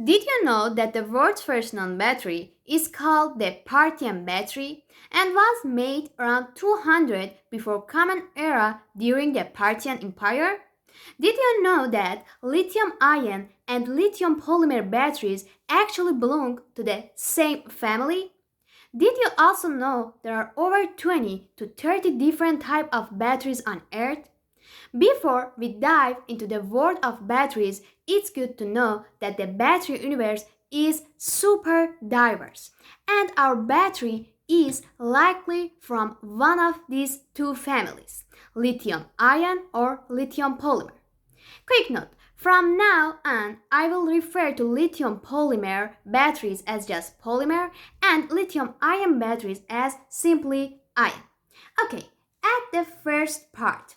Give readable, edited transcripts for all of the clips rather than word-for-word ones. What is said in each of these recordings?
Did you know that the world's first known battery is called the Parthian battery and was made around 200 before Common Era during the Parthian Empire? Did you know that lithium-ion and lithium-polymer batteries actually belong to the same family? Did you also know there are over 20 to 30 different types of batteries on Earth? Before we dive into the world of batteries, it's good to know that the battery universe is super diverse, and our battery is likely from one of these two families, lithium-ion or lithium-polymer. Quick note, from now on, I will refer to lithium-polymer batteries as just polymer and lithium-ion batteries as simply ion. Okay, at the first part,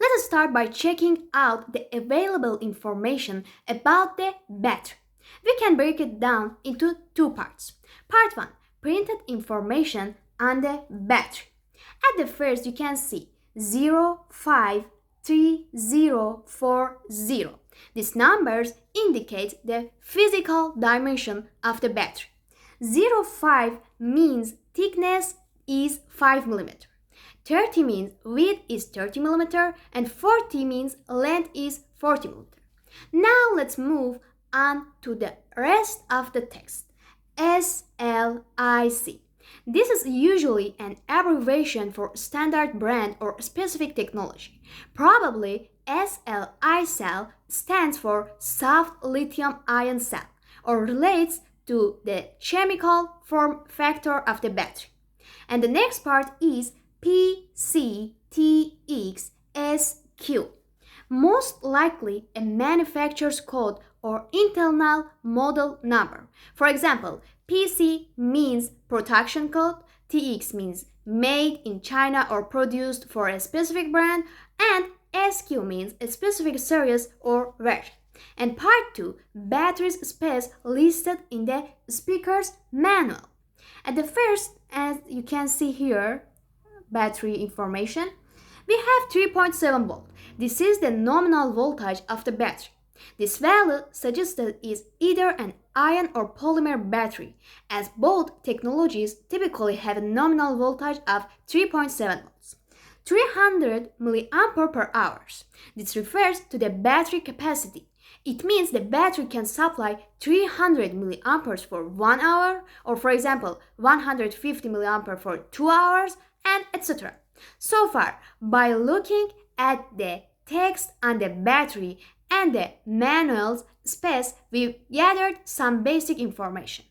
let us start by checking out the available information about the battery. We can break it down into two parts. Part 1, printed information on the battery. At the first, you can see 053040. These numbers indicate the physical dimension of the battery. 05 means thickness is 5 mm. 30 means width is 30 mm and 40 means length is 40 mm. Now let's move on to the rest of the text. SLIC. This is usually an abbreviation for standard brand or specific technology. Probably SLI cell stands for soft lithium-ion cell or relates to the chemical form factor of the battery. And the next part is PCTXSQ, most likely a manufacturer's code or internal model number. For example, PC means production code, TX means made in China or produced for a specific brand, and SQ means a specific series or version. And part 2, batteries space listed in the speaker's manual. At the first, as you can see here, battery information, we have 3.7 volt. This is the nominal voltage of the battery. This value suggested is either an ion or polymer battery, as both technologies typically have a nominal voltage of 3.7 volts. 300 mAh. This refers to the battery capacity. It means the battery can supply 300 mAh for 1 hour, or for example 150 mAh for 2 hours, and etc. So far, by looking at the text on the battery and the manual's specs, we've gathered some basic information.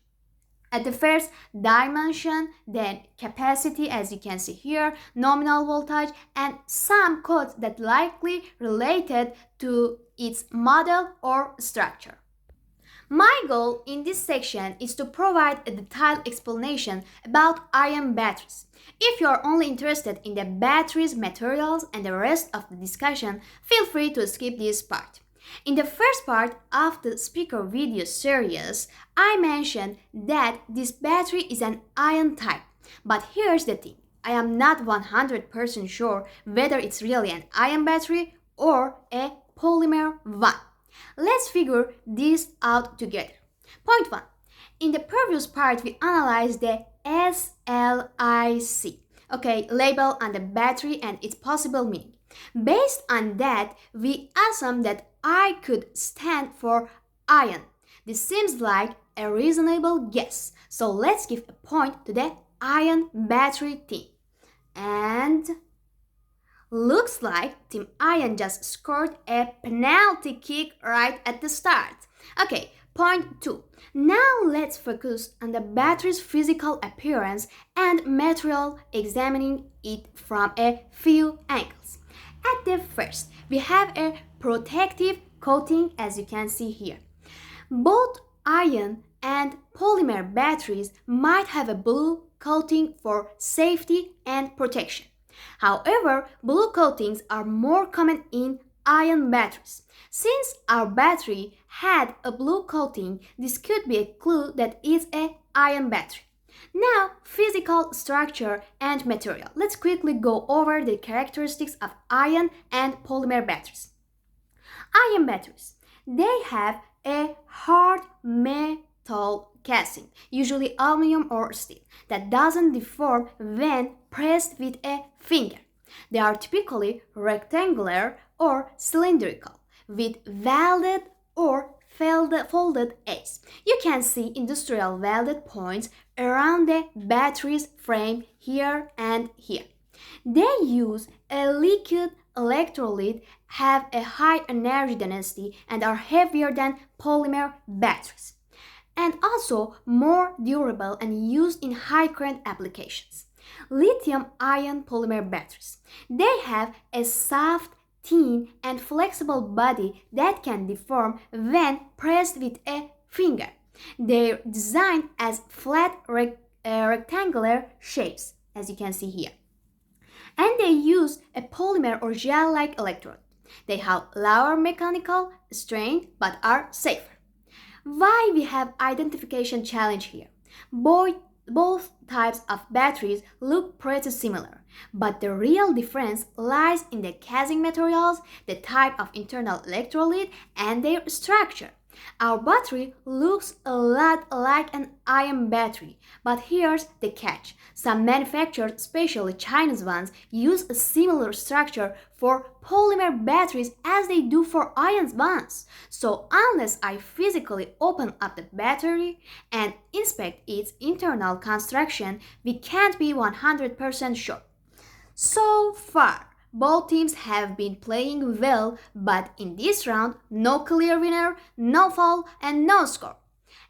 At the first, dimension, then capacity, as you can see here, nominal voltage, and some codes that likely related to its model or structure. My goal in this section is to provide a detailed explanation about ion batteries. If you are only interested in the batteries, materials, and the rest of the discussion, feel free to skip this part. In the first part of the speaker video series, I mentioned that this battery is an ion type. But here's the thing, I am not 100% sure whether it's really an ion battery or a polymer one. Let's figure this out together. Point 1. In the previous part, we analyzed the SLIC, label on the battery and its possible meaning. Based on that, we assumed that I could stand for ion. This seems like a reasonable guess. So let's give a point to the ion battery team. And looks like Team Ion just scored a penalty kick right at the start. Okay, point 2. Now let's focus on the battery's physical appearance and material, examining it from a few angles. At the first, we have a protective coating, as you can see here. Both ion and polymer batteries might have a blue coating for safety and protection. However, blue coatings are more common in ion batteries. Since our battery had a blue coating, this could be a clue that it's an ion battery. Now, physical structure and material. Let's quickly go over the characteristics of ion and polymer batteries. Ion batteries. They have a hard metal casing, usually aluminum or steel, that doesn't deform when pressed with a finger. They are typically rectangular or cylindrical, with welded or folded edges. You can see industrial welded points around the battery's frame here and here. They use a liquid electrolyte, have a high energy density, and are heavier than polymer batteries, and also more durable and used in high current applications. Lithium-ion polymer batteries. They have a soft, thin, and flexible body that can deform when pressed with a finger. They're designed as flat rectangular shapes, as you can see here. And they use a polymer or gel-like electrode. They have lower mechanical strength but are safer. Why we have identification challenge here? Both types of batteries look pretty similar, but the real difference lies in the casing materials, the type of internal electrolyte, and their structure. Our battery looks a lot like an ion battery, but here's the catch. Some manufacturers, especially Chinese ones, use a similar structure for polymer batteries as they do for ion ones. So unless I physically open up the battery and inspect its internal construction, we can't be 100% sure. So far, both teams have been playing well, but in this round, no clear winner, no fall, and no score.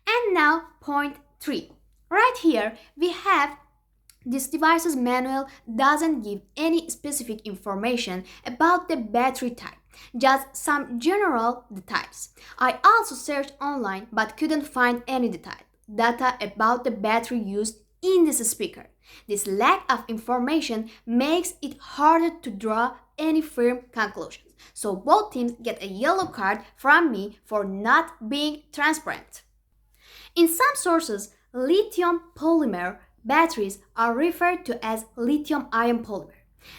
And now, point 3. Right here, we have this device's manual doesn't give any specific information about the battery type, just some general details. I also searched online but couldn't find any data about the battery used in this speaker. This lack of information makes it harder to draw any firm conclusions. So both teams get a yellow card from me for not being transparent. In some sources, lithium polymer batteries are referred to as lithium-ion polymer.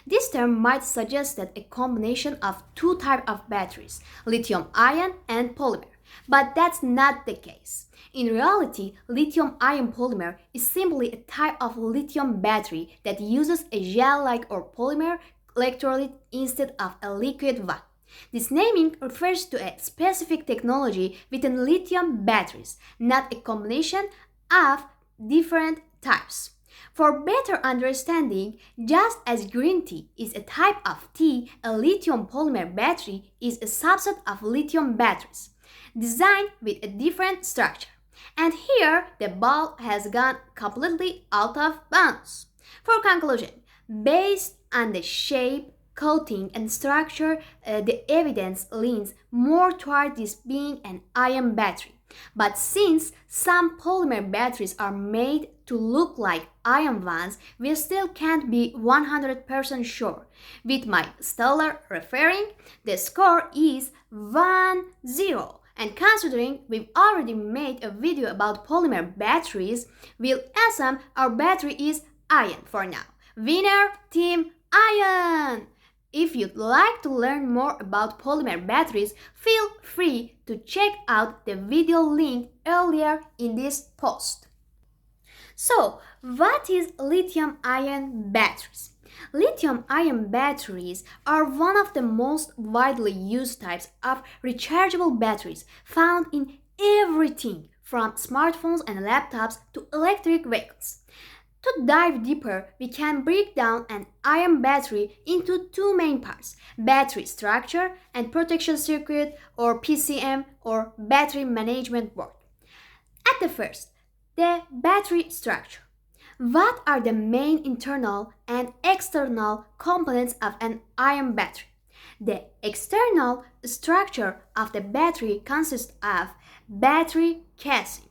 This term might suggest that a combination of two types of batteries, lithium-ion and polymer, but that's not the case. In reality, lithium-ion polymer is simply a type of lithium battery that uses a gel-like or polymer electrolyte instead of a liquid one. This naming refers to a specific technology within lithium batteries, not a combination of different types. For better understanding, just as green tea is a type of tea, a lithium polymer battery is a subset of lithium batteries, designed with a different structure. And here, the ball has gone completely out of bounds. For conclusion, based on the shape, coating, and structure, the evidence leans more toward this being an ion battery. But since some polymer batteries are made to look like ion ones, we still can't be 100% sure. With my stellar referring, the score is 1-0. And considering we've already made a video about polymer batteries, we'll assume our battery is ion for now. Winner, Team Ion! If you'd like to learn more about polymer batteries, feel free to check out the video link earlier in this post. So, what is lithium-ion batteries? Lithium-ion batteries are one of the most widely used types of rechargeable batteries found in everything from smartphones and laptops to electric vehicles. To dive deeper, we can break down an ion battery into two main parts: battery structure and protection circuit, or PCM, or battery management board. At the first, the battery structure. What are the main internal and external components of an ion battery? The external structure of the battery consists of battery casing,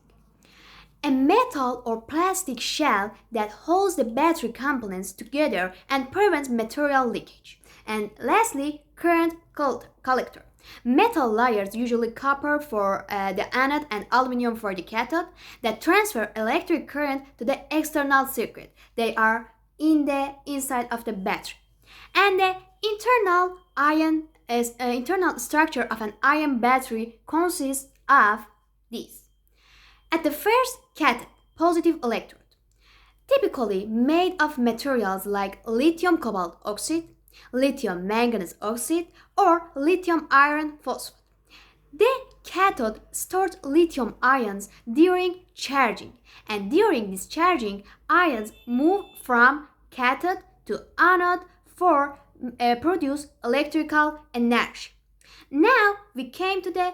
a metal or plastic shell that holds the battery components together and prevents material leakage. And lastly, current collector. Metal layers, usually copper for the anode and aluminum for the cathode, that transfer electric current to the external circuit. They are in the inside of the battery. And the internal structure of an ion battery consists of these: At the first cathode, positive electrode, typically made of materials like lithium cobalt oxide, lithium manganese oxide, or lithium iron phosphate. The cathode stores lithium ions during charging, and during discharging, ions move from cathode to anode for produce electrical energy. Now we came to the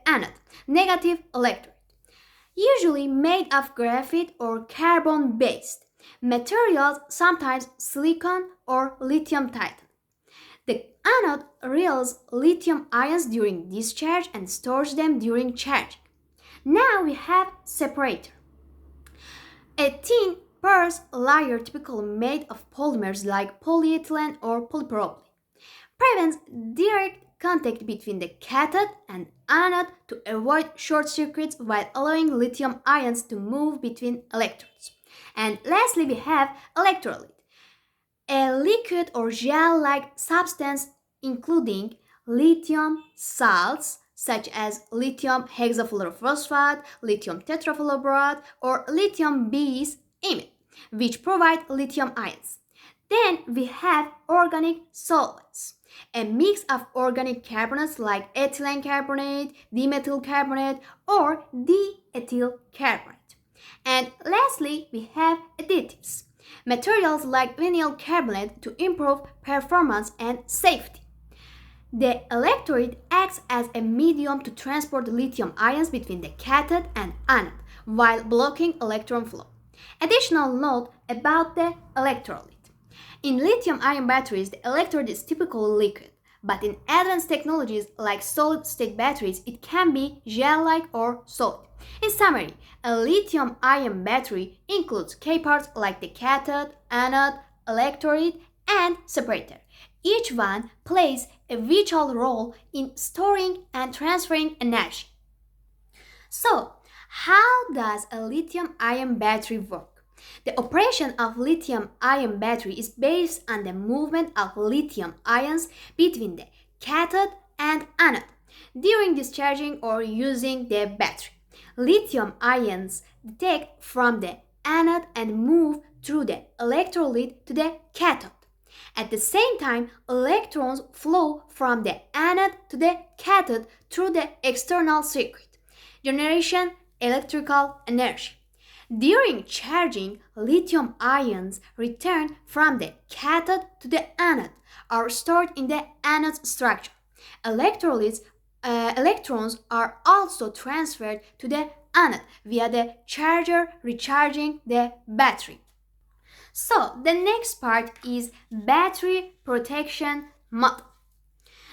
anode, negative electrode, usually made of graphite or carbon-based materials, sometimes silicon or lithium titan. The anode reels lithium ions during discharge and stores them during charging. Now we have separator. A thin porous layer typically made of polymers like polyethylene or polypropylene prevents direct contact between the cathode and anode to avoid short circuits while allowing lithium ions to move between electrodes. And lastly, we have electrolyte, a liquid or gel-like substance including lithium salts such as lithium hexafluorophosphate, lithium tetrafluoroborate, or lithium bis-imide, which provide lithium ions. Then we have organic solvents, a mix of organic carbonates like ethylene carbonate, dimethyl carbonate, or diethyl carbonate. And lastly, we have additives, materials like vinyl carbonate to improve performance and safety. The electrolyte acts as a medium to transport lithium ions between the cathode and anode while blocking electron flow. Additional note about the electrolyte. In lithium-ion batteries, the electrode is typically liquid, but in advanced technologies like solid-state batteries, it can be gel-like or solid. In summary, a lithium-ion battery includes key parts like the cathode, anode, electrolyte, and separator. Each one plays a vital role in storing and transferring energy. So, how does a lithium-ion battery work? The operation of lithium-ion battery is based on the movement of lithium ions between the cathode and anode during discharging or using the battery. Lithium ions detect from the anode and move through the electrolyte to the cathode. At the same time, electrons flow from the anode to the cathode through the external circuit, generation electrical energy. During charging, lithium ions return from the cathode to the anode are stored in the anode structure. Electrolytes, electrons are also transferred to the anode via the charger recharging the battery. So, the next part is battery protection model.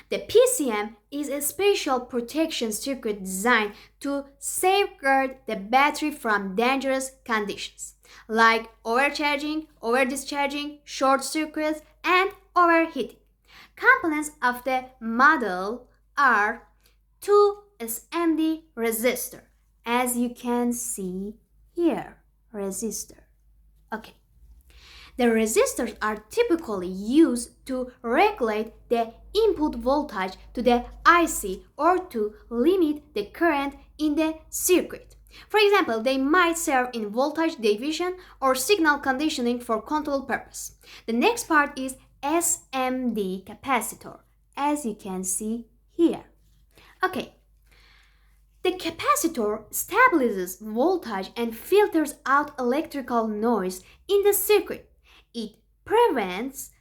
The PCM is a special protection circuit designed to safeguard the battery from dangerous conditions like overcharging, overdischarging, short circuits, and overheating. Components of the model are 2 SMD resistor, as you can see here, resistor. Okay. The resistors are typically used to regulate the input voltage to the IC or to limit the current in the circuit. For example, they might serve in voltage division or signal conditioning for control purpose. The next part is SMD capacitor, as you can see here. Okay. The capacitor stabilizes voltage and filters out electrical noise in the circuit. It prevents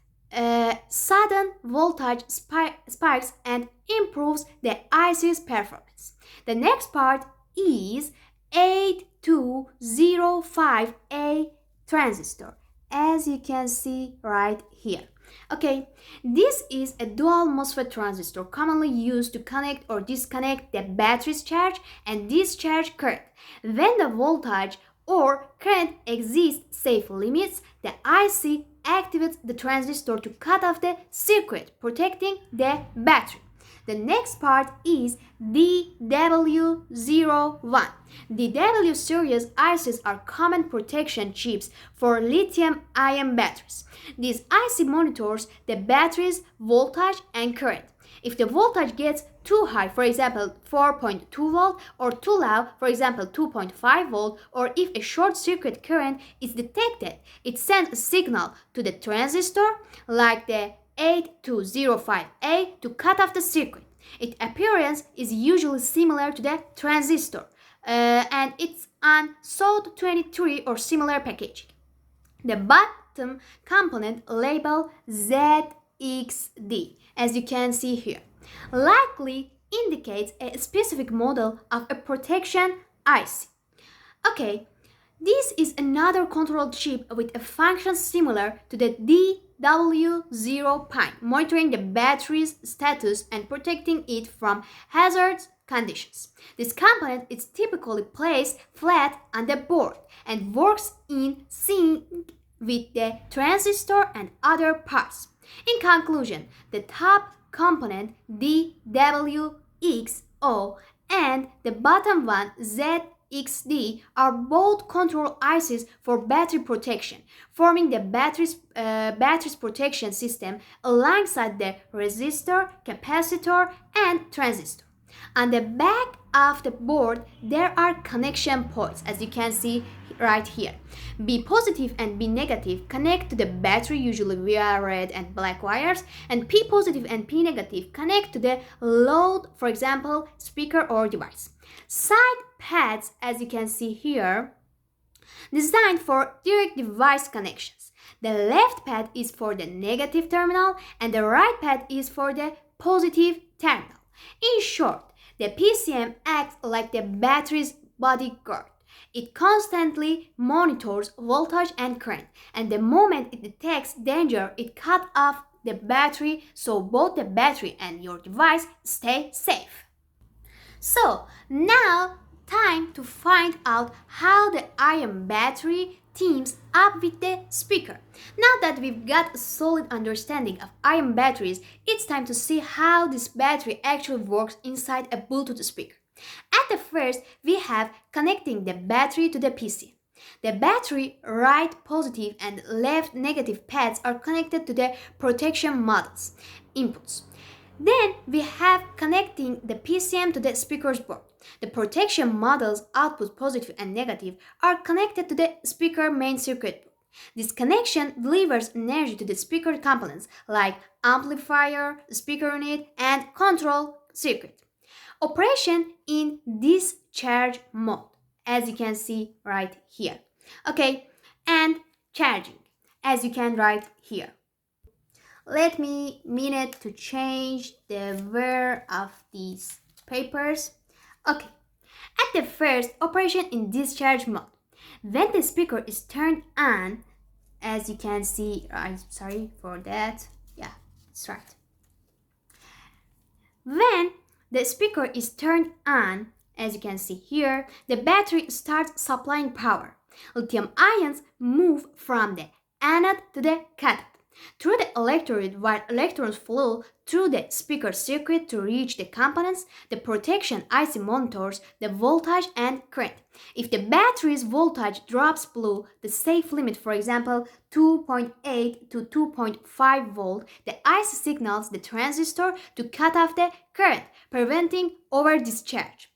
sudden voltage spikes and improves the IC's performance. The next part is 8205A transistor, as you can see right here. Okay, this is a dual MOSFET transistor commonly used to connect or disconnect the battery's charge and discharge current. When the voltage or current exceeds safe limits, the IC activates the transistor to cut off the circuit, protecting the battery. The next part is DW01. DW series ICs are common protection chips for lithium-ion batteries. This IC monitors the battery's voltage and current. If the voltage gets too high, for example 4.2 volt, or too low, for example 2.5 volt, or if a short circuit current is detected, it sends a signal to the transistor like the 8205A to cut off the circuit. Its appearance is usually similar to the transistor, and it's on SOD23 or similar packaging. The bottom component labeled ZXD, as you can see here, likely indicates a specific model of a protection IC. Okay, this is another control chip with a function similar to the DW0 pin, monitoring the battery's status and protecting it from hazardous conditions. This component is typically placed flat on the board and works in sync with the transistor and other parts. In conclusion, the top component DWXO and the bottom one ZXD are both control ICs for battery protection, forming the battery's protection system alongside the resistor, capacitor, and transistor. On the back of the board, there are connection ports, as you can see right here. B positive and B negative connect to the battery usually via red and black wires, and P positive and P negative connect to the load, for example, speaker or device. Side pads, as you can see here, designed for direct device connections. The left pad is for the negative terminal and the right pad is for the positive terminal. In short, the PCM acts like the battery's bodyguard. It constantly monitors voltage and current, and the moment it detects danger, it cuts off the battery so both the battery and your device stay safe. So, now time to find out how the ion battery teams up with the speaker. Now that we've got a solid understanding of ion batteries, it's time to see how this battery actually works inside a Bluetooth speaker. At the first, we have connecting the battery to the PC. The battery right positive and left negative pads are connected to the protection modules inputs. Then we have connecting the PCM to the speaker's board. The protection modules output positive and negative are connected to the speaker main circuit board. This connection delivers energy to the speaker components like amplifier, speaker unit, and control circuit. Operation in discharge mode, as you can see right here. Okay, and charging, as you can write here. Let me minute to change the wear of these papers. Okay, at the first, operation in discharge mode. When the speaker is turned on, as you can see, I'm sorry for that. Yeah, that's right. When the speaker is turned on, as you can see here, the battery starts supplying power. Lithium ions move from the anode to the cathode through the electrode, while electrons flow through the speaker circuit to reach the components. The protection IC monitors the voltage and current. If the battery's voltage drops below the safe limit, for example 2.8 to 2.5 volt, the IC signals the transistor to cut off the current, preventing over discharge.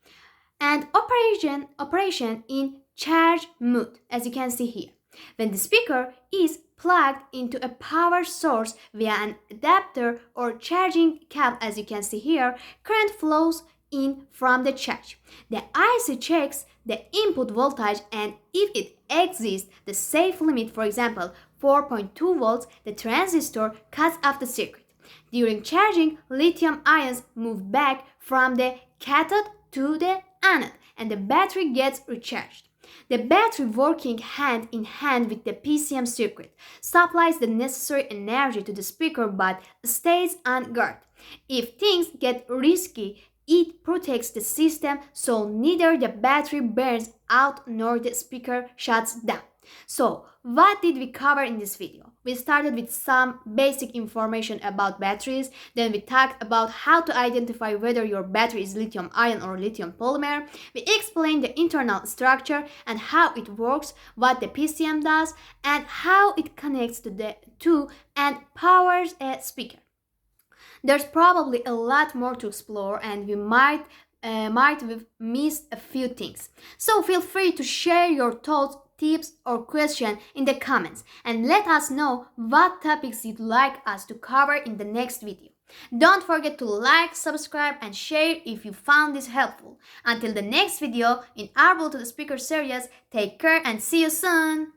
And operation in charge mode, as you can see here. When the speaker is plugged into a power source via an adapter or charging cable, as you can see here, current flows in from the charge. The IC checks the input voltage, and if it exceeds the safe limit, for example 4.2 volts, the transistor cuts off the circuit. During charging, lithium ions move back from the cathode to the anode, and the battery gets recharged. The battery, working hand in hand with the PCM circuit, supplies the necessary energy to the speaker but stays on guard. If things get risky, it protects the system so neither the battery burns out nor the speaker shuts down. So, what did we cover in this video? We started with some basic information about batteries, then we talked about how to identify whether your battery is lithium-ion or lithium-polymer. We explained the internal structure and how it works, what the PCM does, and how it connects to and powers a speaker. There's probably a lot more to explore, and we might have missed a few things. So feel free to share your thoughts, tips, or questions in the comments, and let us know what topics you'd like us to cover in the next video. Don't forget to like, subscribe, and share if you found this helpful. Until the next video in our Bluetooth speaker series, take care and see you soon!